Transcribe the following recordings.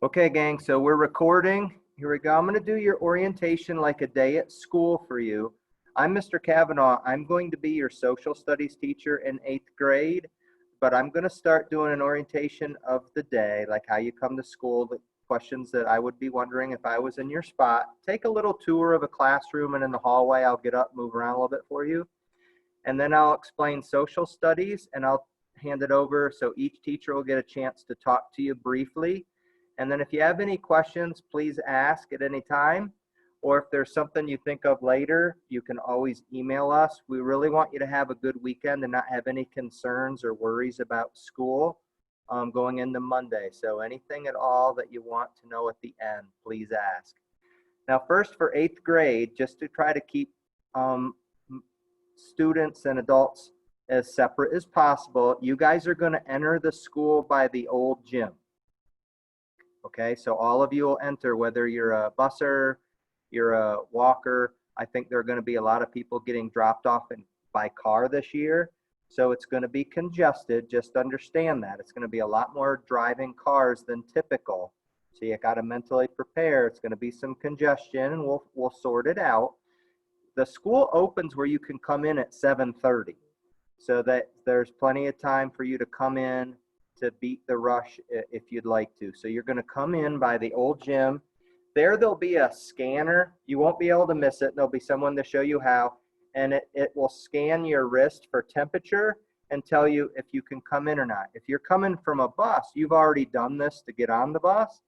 Okay, gang, so we're recording. Here we go. I'm going to do your orientation like a day at school for you. I'm Mr. Kavanaugh. I'm going to be your social studies teacher in 8th grade, but I'm going to start doing an orientation of the day, like how you come to school, the questions that I would be wondering if I was in your spot. Take a little tour of a classroom, and in the hallway, I'll get up, move around a little bit for you. And then I'll explain social studies, and I'll hand it over so each teacher will get a chance to talk to you briefly. And then if you have any questions, please ask at any time. Or if there's something you think of later, you can always email us. We really want you to have a good weekend and not have any concerns or worries about school going into Monday. So anything at all that you want to know at the end, please ask. Now, first for 8th grade, just to try to keep students and adults as separate as possible, you guys are going to enter the school by the old gym. Okay, so all of you will enter, whether you're a busser, you're a walker. I think there are going to be a lot of people getting dropped off by car this year. So it's going to be congested. Just understand that. It's going to be a lot more driving cars than typical. So you got to mentally prepare. It's going to be some congestion, and we'll sort it out. The school opens where you can come in at 7:30. So that there's plenty of time for you to come in to beat the rush if you'd like to. So you're going to come in by the old gym. There'll be a scanner. You won't be able to miss it. There'll be someone to show you how, and it will scan your wrist for temperature and tell you if you can come in or not. If you're coming from a bus, you've already done this to get on the bus,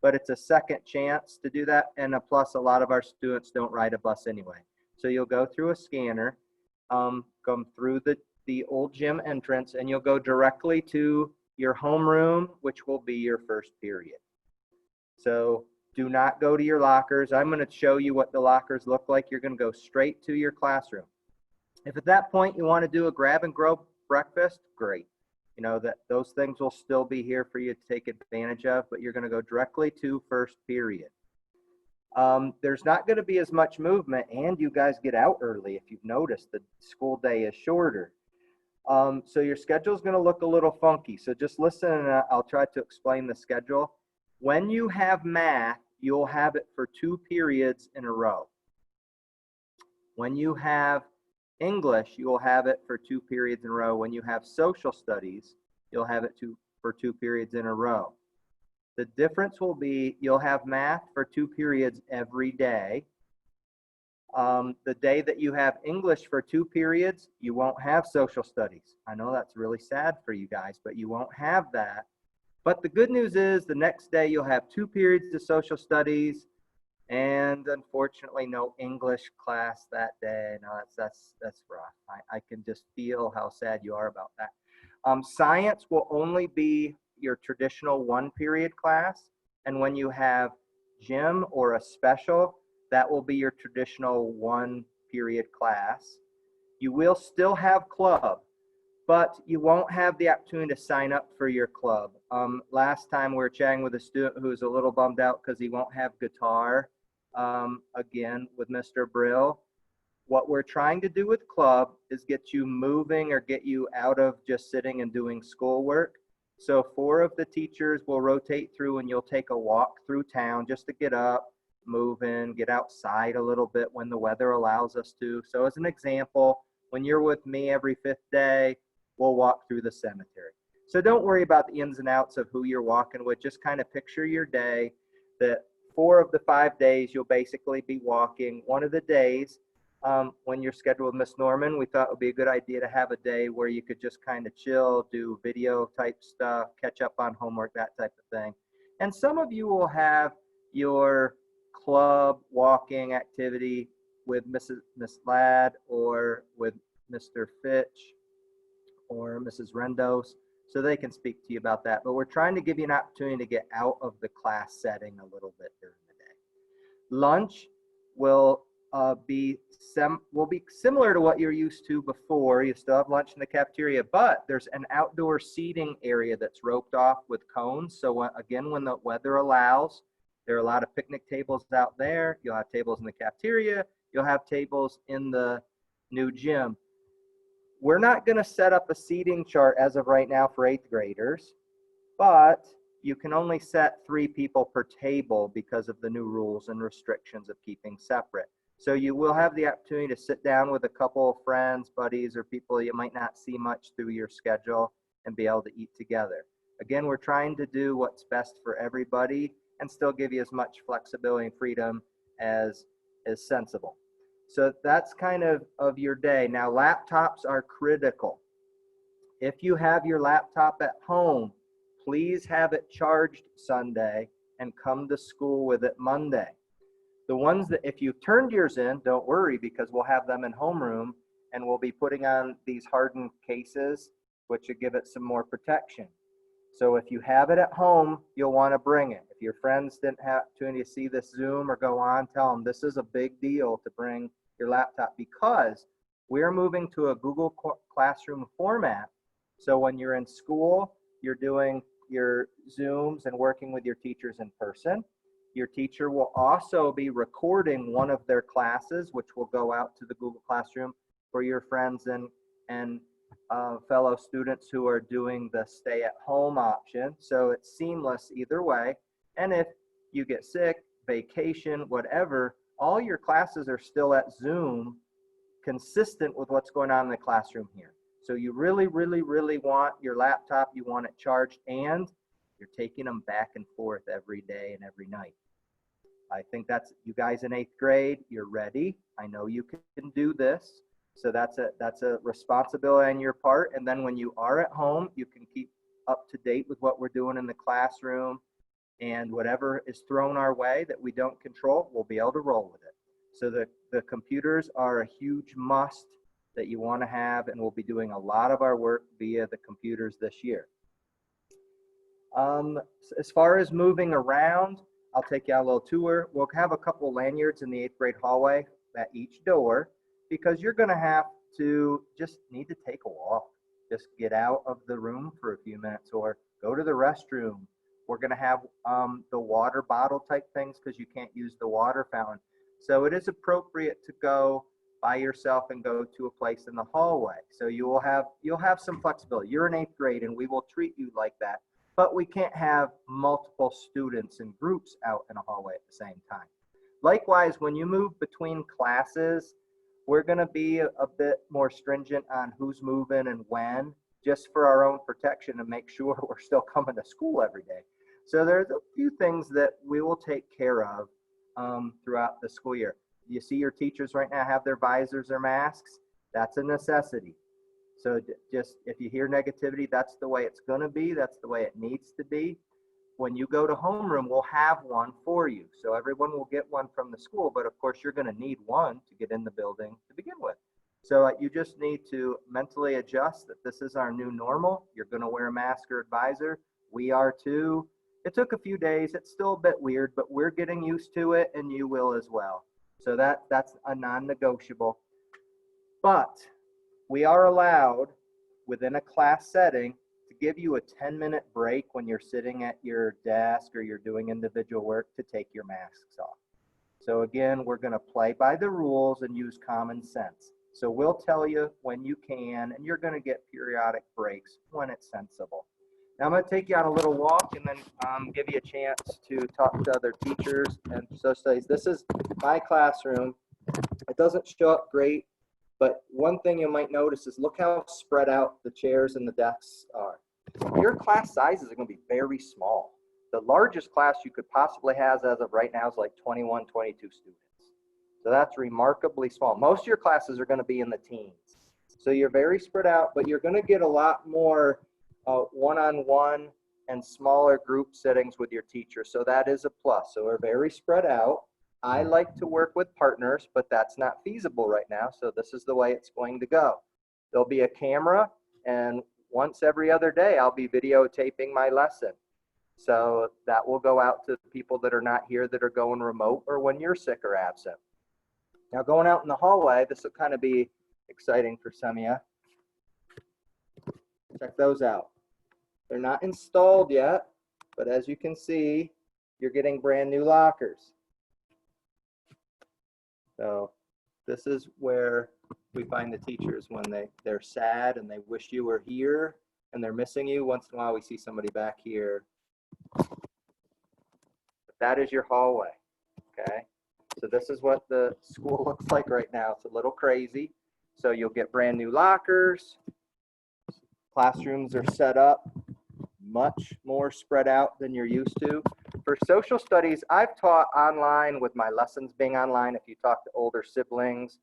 but it's a second chance to do that. And plus, a lot of our students don't ride a bus anyway. So you'll go through a scanner, come through the old gym entrance, and you'll go directly to your homeroom, which will be your first period. So do not go to your lockers. I'm going to show you what the lockers look like. You're going to go straight to your classroom. If at that point you want to do a grab and go breakfast, great. You know that those things will still be here for you to take advantage of, but you're going to go directly to first period. There's not going to be as much movement, and you guys get out early. If you've noticed, the school day is shorter. So your schedule is going to look a little funky. So just listen, and I'll try to explain the schedule. When you have math, you'll have it for 2 periods in a row. When you have English, you will have it for 2 periods in a row. When you have social studies, you'll have it for 2 periods in a row. The difference will be you'll have math for 2 periods every day. The day that you have English for 2 periods, you won't have social studies. I know that's really sad for you guys, but you won't have that. But the good news is the next day you'll have 2 periods of social studies, and unfortunately no English class that day. No, that's rough. I can just feel how sad you are about that. Science will only be your traditional 1 period class, and when you have gym or a special, that will be your traditional 1 period class. You will still have club, but you won't have the opportunity to sign up for your club. Last time we were chatting with a student who's a little bummed out because he won't have guitar again with Mr. Brill. What we're trying to do with club is get you moving or get you out of just sitting and doing schoolwork. So 4 of the teachers will rotate through, and you'll take a walk through town just to get up, move in, get outside a little bit when the weather allows us to. So as an example, when you're with me every 5th day, we'll walk through the cemetery. So don't worry about the ins and outs of who you're walking with. Just kind of picture your day that 4 of the 5 days you'll basically be walking. One of the days when you're scheduled with Miss Norman, we thought it would be a good idea to have a day where you could just kind of chill, do video type stuff, catch up on homework, that type of thing. And some of you will have your club walking activity with Miss Ladd or with Mr. Fitch or Mrs. Rendos, so they can speak to you about that. But we're trying to give you an opportunity to get out of the class setting a little bit during the day. Lunch will be similar to what you're used to before. You still have lunch in the cafeteria, but there's an outdoor seating area that's roped off with cones. So again, when the weather allows, there are a lot of picnic tables out there. You'll have tables in the cafeteria. You'll have tables in the new gym. We're not going to set up a seating chart as of right now for 8th graders, but you can only set 3 people per table because of the new rules and restrictions of keeping separate. So you will have the opportunity to sit down with a couple of friends, buddies, or people you might not see much through your schedule and be able to eat together. Again, we're trying to do what's best for everybody and still give you as much flexibility and freedom as is sensible. So that's kind of your day. Now, laptops are critical. If you have your laptop at home, please have it charged Sunday and come to school with it Monday. The ones that, if you've turned yours in, don't worry, because we'll have them in homeroom and we'll be putting on these hardened cases, which will give it some more protection. So if you have it at home, you'll want to bring it. If your friends didn't have opportunity to see this Zoom or go on, tell them this is a big deal to bring your laptop, because we're moving to a Google Classroom format. So when you're in school, you're doing your Zooms and working with your teachers in person. Your teacher will also be recording one of their classes, which will go out to the Google Classroom for your friends and fellow students who are doing the stay-at-home option. So it's seamless either way. And if you get sick, vacation, whatever, all your classes are still at Zoom, consistent with what's going on in the classroom here. So you really, really, really want your laptop, you want it charged, and you're taking them back and forth every day and every night. I think that's, you guys in 8th grade, you're ready. I know you can do this. So that's a responsibility on your part. And then when you are at home, you can keep up to date with what we're doing in the classroom, and whatever is thrown our way that we don't control, we'll be able to roll with it. So the computers are a huge must that you want to have, and we'll be doing a lot of our work via the computers this year. As far as moving around, I'll take you on a little tour. We'll have a couple lanyards in the 8th grade hallway at each door, because you're going to have to just need to take a walk. Just get out of the room for a few minutes or go to the restroom. We're going to have the water bottle type things, because you can't use the water fountain. So it is appropriate to go by yourself and go to a place in the hallway. So you'll have some flexibility. You're in 8th grade and we will treat you like that, but we can't have multiple students and groups out in a hallway at the same time. Likewise, when you move between classes, we're going to be a bit more stringent on who's moving and when, just for our own protection and make sure we're still coming to school every day. So there's a few things that we will take care of throughout the school year. You see your teachers right now have their visors or masks. That's a necessity. So just, if you hear negativity, that's the way it's going to be. That's the way it needs to be. When you go to homeroom, we'll have one for you. So everyone will get one from the school, but of course you're going to need one to get in the building to begin with. So you just need to mentally adjust that this is our new normal. You're going to wear a mask or visor. We are too. It took a few days. It's still a bit weird, but we're getting used to it, and you will as well. So that's a non-negotiable. But we are allowed within a class setting to give you a 10-minute break when you're sitting at your desk or you're doing individual work to take your masks off. So again, we're going to play by the rules and use common sense. So we'll tell you when you can, and you're going to get periodic breaks when it's sensible. Now I'm going to take you on a little walk and then give you a chance to talk to other teachers and social studies. This is my classroom. It doesn't show up great, but one thing you might notice is look how spread out the chairs and the desks are. Your class sizes are going to be very small. The largest class you could possibly have as of right now is like 21, 22 students. So that's remarkably small. Most of your classes are going to be in the teens. So you're very spread out, but you're going to get a lot more one-on-one and smaller group settings with your teacher. So that is a plus. So we're very spread out. I like to work with partners, but that's not feasible right now. So this is the way it's going to go. There'll be a camera, and once every other day, I'll be videotaping my lesson. So that will go out to people that are not here, that are going remote, or when you're sick or absent. Now going out in the hallway, this will kind of be exciting for some of you. Check those out. They're not installed yet, but as you can see, you're getting brand new lockers. So this is where we find the teachers when they're sad and they wish you were here and they're missing you. Once in a while we see somebody back here That is your hallway, okay? So this is what the school looks like right now. It's a little crazy. So you'll get brand new lockers. Classrooms are set up much more spread out than you're used to. For social studies, I've taught online with my lessons being online. If you talk to older siblings,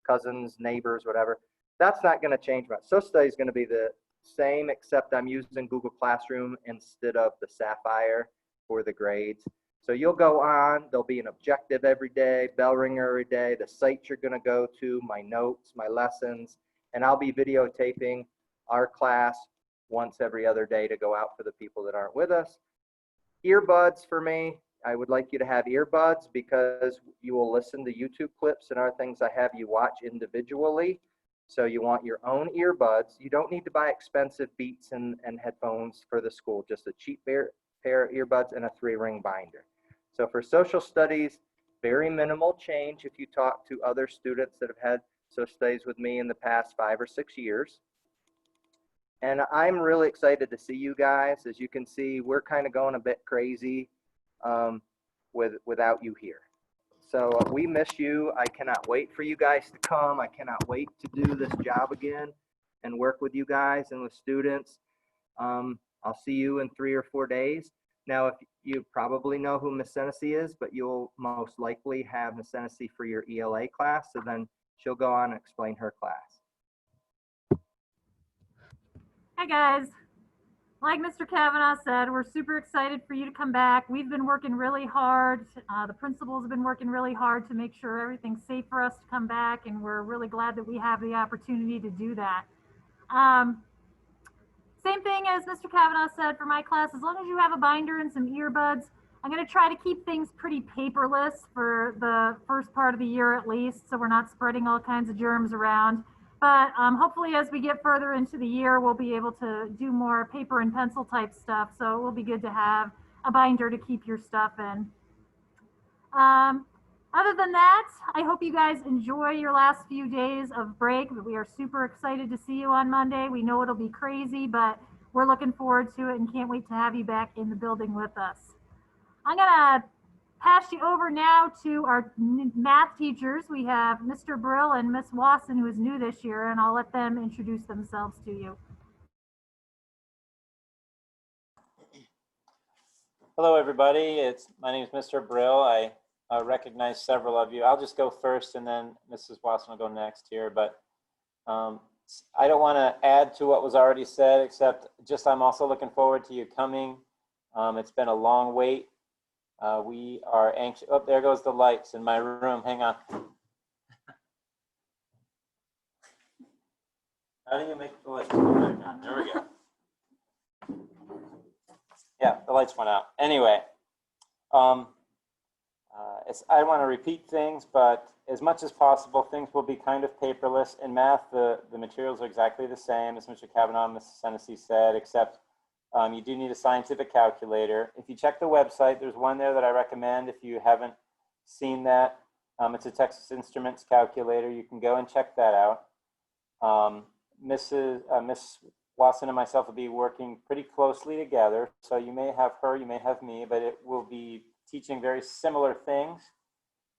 cousins, neighbors, whatever, that's not going to change much. Social studies is going to be the same, except I'm using Google Classroom instead of the Sapphire for the grades. So you'll go on, there'll be an objective every day, bell ringer every day, the sites you're going to go to, my notes, my lessons, and I'll be videotaping our class once every other day to go out for the people that aren't with us. Earbuds for me, I would like you to have earbuds because you will listen to YouTube clips and other things I have you watch individually. So you want your own earbuds. You don't need to buy expensive Beats and headphones for the school, just a cheap pair of earbuds and a 3-ring binder. So for social studies, very minimal change if you talk to other students that have had social studies with me in the past 5 or 6 years. And I'm really excited to see you guys. As you can see, we're kind of going a bit crazy without you here. So we miss you. I cannot wait for you guys to come. I cannot wait to do this job again and work with you guys and with students. I'll see you in 3 or 4 days. Now, if you probably know who Miss Hennessy is, but you'll most likely have Miss Hennessy for your ELA class. So then she'll go on and explain her class. Hi guys, like Mr. Kavanaugh said, we're super excited for you to come back. We've been working really hard. The principals have been working really hard to make sure everything's safe for us to come back, and we're really glad that we have the opportunity to do that. Same thing as Mr. Kavanaugh said for my class, as long as you have a binder and some earbuds, I'm going to try to keep things pretty paperless for the first part of the year at least, so we're not spreading all kinds of germs around. But hopefully as we get further into the year, we'll be able to do more paper and pencil type stuff. So it will be good to have a binder to keep your stuff in. Other than that, I hope you guys enjoy your last few days of break. We are super excited to see you on Monday. We know it'll be crazy, but we're looking forward to it and can't wait to have you back in the building with us. I'm gonna pass you over now to our math teachers. We have Mr. Brill and Miss Wasson, who is new this year, and I'll let them introduce themselves to you. Hello, everybody. My name is Mr. Brill. I recognize several of you. I'll just go first, and then Mrs. Wasson will go next here. But I don't want to add to what was already said, except just I'm also looking forward to you coming. It's been a long wait. We are anxious. Oh, there goes the lights in my room. Hang on. How do you make the lights come back on? There we go. Yeah, the lights went out. Anyway, I want to repeat things, but as much as possible, things will be kind of paperless. In math, the materials are exactly the same as Mr. Kavanaugh and Mrs. Hennessy said, except you do need a scientific calculator. If you check the website, there's one there that I recommend if you haven't seen that. It's a Texas Instruments calculator. You can go and check that out. Miss Wasson and myself will be working pretty closely together. So you may have her, you may have me, but it will be teaching very similar things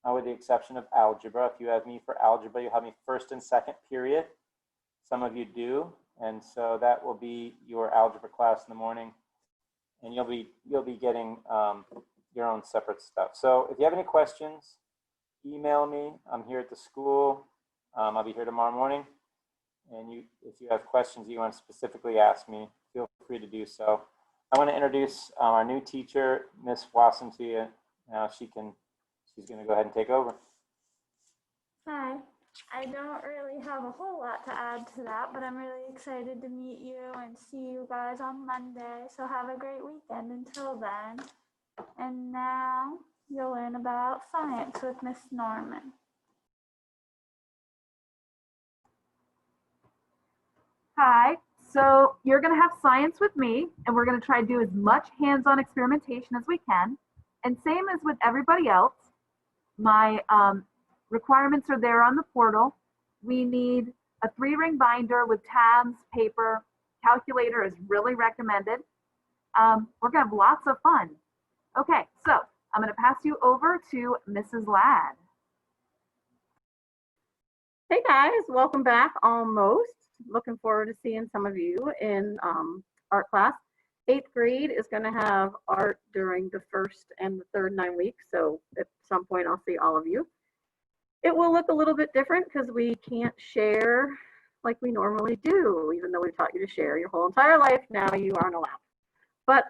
with the exception of algebra. If you have me for algebra, you'll have me first and second period. Some of you do. And so that will be your algebra class in the morning, and you'll be getting your own separate stuff. So if you have any questions, email me. I'm here at the school. I'll be here tomorrow morning. And if you have questions that you want to specifically ask me, feel free to do so. I want to introduce our new teacher, Miss Wasson, to you. Now she's going to go ahead and take over. Hi. I don't really have a whole lot to add to that, but I'm really excited to meet you and see you guys on Monday. So have a great weekend until then. And now you'll learn about science with Miss Norman. Hi, so you're going to have science with me, and we're going to try to do as much hands-on experimentation as we can. And same as with everybody else, my requirements are there on the portal. We need a 3-ring binder with tabs, paper. Calculator is really recommended. We're gonna have lots of fun. Okay, so I'm gonna pass you over to Mrs. Ladd. Hey guys, welcome back almost. Looking forward to seeing some of you in art class. 8th grade is going to have art during the first and the third 9 weeks, so at some point I'll see all of you. It will look a little bit different because we can't share like we normally do, even though we taught you to share your whole entire life. Now you aren't allowed. But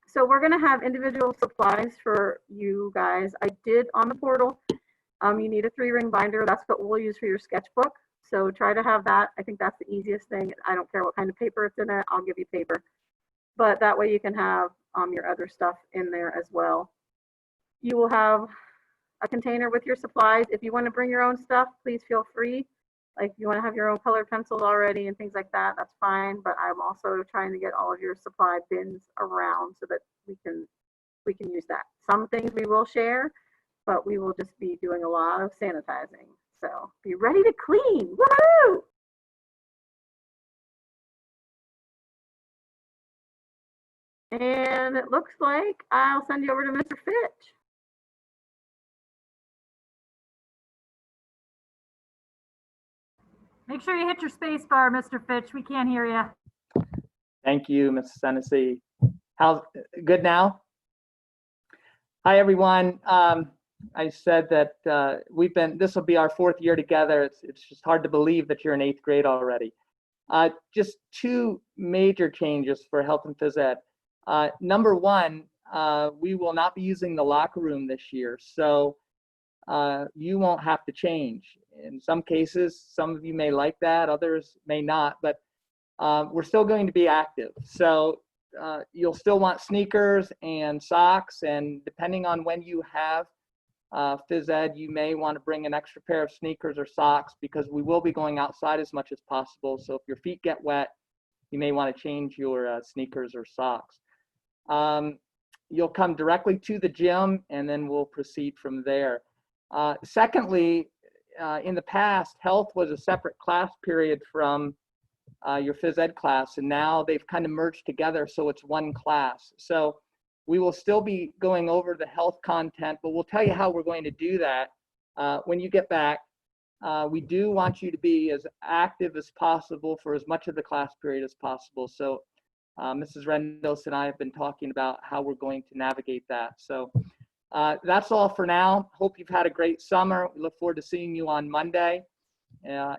so we're going to have individual supplies for you guys. I did on the portal. You need a 3-ring binder. That's what we'll use for your sketchbook. So try to have that. I think that's the easiest thing. I don't care what kind of paper it's in it. I'll give you paper. But that way you can have your other stuff in there as well. You will have a container with your supplies. If you want to bring your own stuff, please feel free. Like if you want to have your own colored pencils already and things like that, that's fine. But I'm also trying to get all of your supply bins around so that we can use that. Some things we will share, but we will just be doing a lot of sanitizing. So be ready to clean. Woohoo! And it looks like I'll send you over to Mr. Fitch. Make sure you hit your space bar, Mr. Fitch. We can't hear you. Thank you, Mrs. Hennessy. How's good now? Hi, everyone. I said that this will be our 4th year together. It's just hard to believe that you're in 8th grade already. Just 2 major changes for health and phys ed. Number 1, we will not be using the locker room this year, so you won't have to change. In some cases, some of you may like that, others may not, but we're still going to be active. So you'll still want sneakers and socks, and depending on when you have phys ed, you may want to bring an extra pair of sneakers or socks because we will be going outside as much as possible. So if your feet get wet, you may want to change your sneakers or socks. You'll come directly to the gym and then we'll proceed from there. Secondly, in the past, health was a separate class period from your phys ed class, and now they've kind of merged together so it's one class. So we will still be going over the health content, but we'll tell you how we're going to do that when you get back. We do want you to be as active as possible for as much of the class period as possible. So Mrs. Rendos and I have been talking about how we're going to navigate that. So that's all for now. Hope you've had a great summer. We look forward to seeing you on Monday.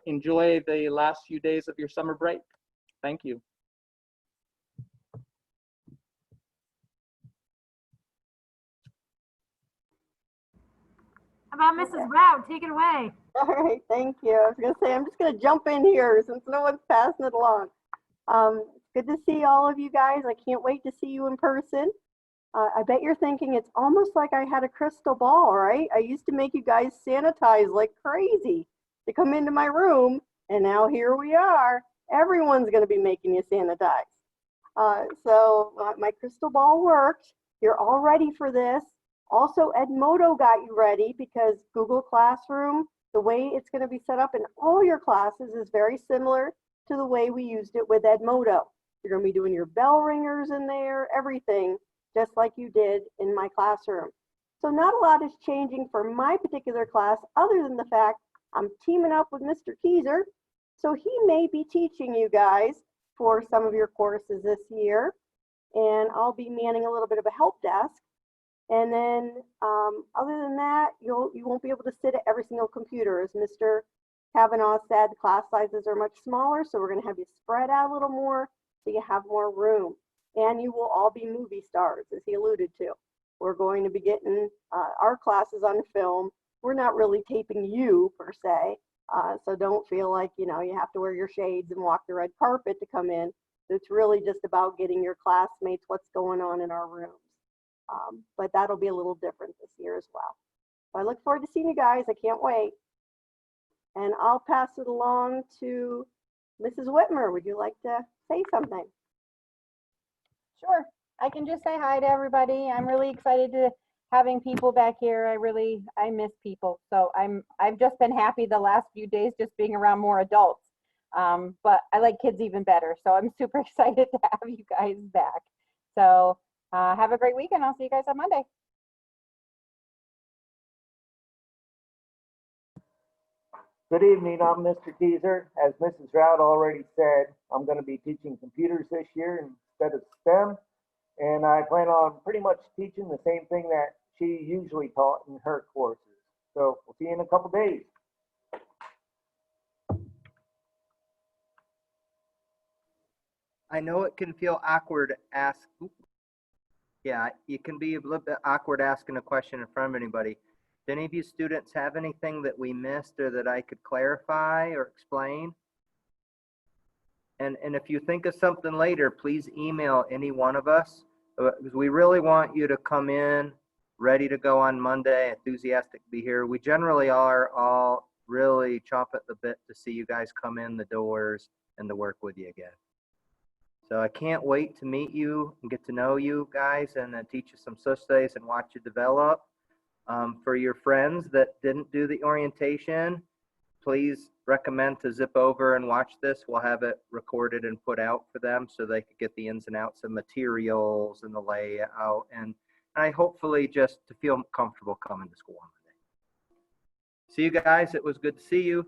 Enjoy the last few days of your summer break. Thank you. How about Mrs. Rout? Take it away. All right, thank you. I was going to say, I'm just going to jump in here since no one's passing it along. It's good to see all of you guys. I can't wait to see you in person. I bet you're thinking it's almost like I had a crystal ball, right? I used to make you guys sanitize like crazy to come into my room, and now here we are. Everyone's going to be making you sanitize. So my crystal ball worked. You're all ready for this. Also, Edmodo got you ready because Google Classroom, the way it's going to be set up in all your classes is very similar to the way we used it with Edmodo. You're going to be doing your bell ringers in there, everything, just like you did in my classroom. So not a lot is changing for my particular class other than the fact I'm teaming up with Mr. Keyser. So he may be teaching you guys for some of your courses this year. And I'll be manning a little bit of a help desk. And then other than that, you won't be able to sit at every single computer. As Mr. Kavanaugh said, the class sizes are much smaller, so we're going to have you spread out a little more so you have more room. And you will all be movie stars, as he alluded to. We're going to be getting our classes on film. We're not really taping you, per se, so don't feel like, you have to wear your shades and walk the red carpet to come in. It's really just about getting your classmates what's going on in our rooms. But that'll be a little different this year as well. So I look forward to seeing you guys. I can't wait. And I'll pass it along to Mrs. Whitmer. Would you like to say something? Sure. I can just say hi to everybody. I'm really excited to having people back here. I miss people. So I've just been happy the last few days just being around more adults. But I like kids even better. So I'm super excited to have you guys back. So have a great weekend. I'll see you guys on Monday. Good evening, I'm Mr. Teaser. As Mrs. Rout already said, I'm going to be teaching computers this year instead of STEM, and I plan on pretty much teaching the same thing that she usually taught in her courses. So we'll see you in a couple days. I know it can feel awkward yeah, it can be a little bit awkward asking a question in front of anybody. Do any of you students have anything that we missed or that I could clarify or explain? And if you think of something later, please email any one of us, because we really want you to come in ready to go on Monday, enthusiastic to be here. We generally are all really chomp at the bit to see you guys come in the doors and to work with you again. So I can't wait to meet you and get to know you guys and then teach you some days and watch you develop. For your friends that didn't do the orientation, please recommend to zip over and watch this. We'll have it recorded and put out for them so they could get the ins and outs of materials and the layout. And I hopefully just to feel comfortable coming to school on Monday. See you guys. It was good to see you.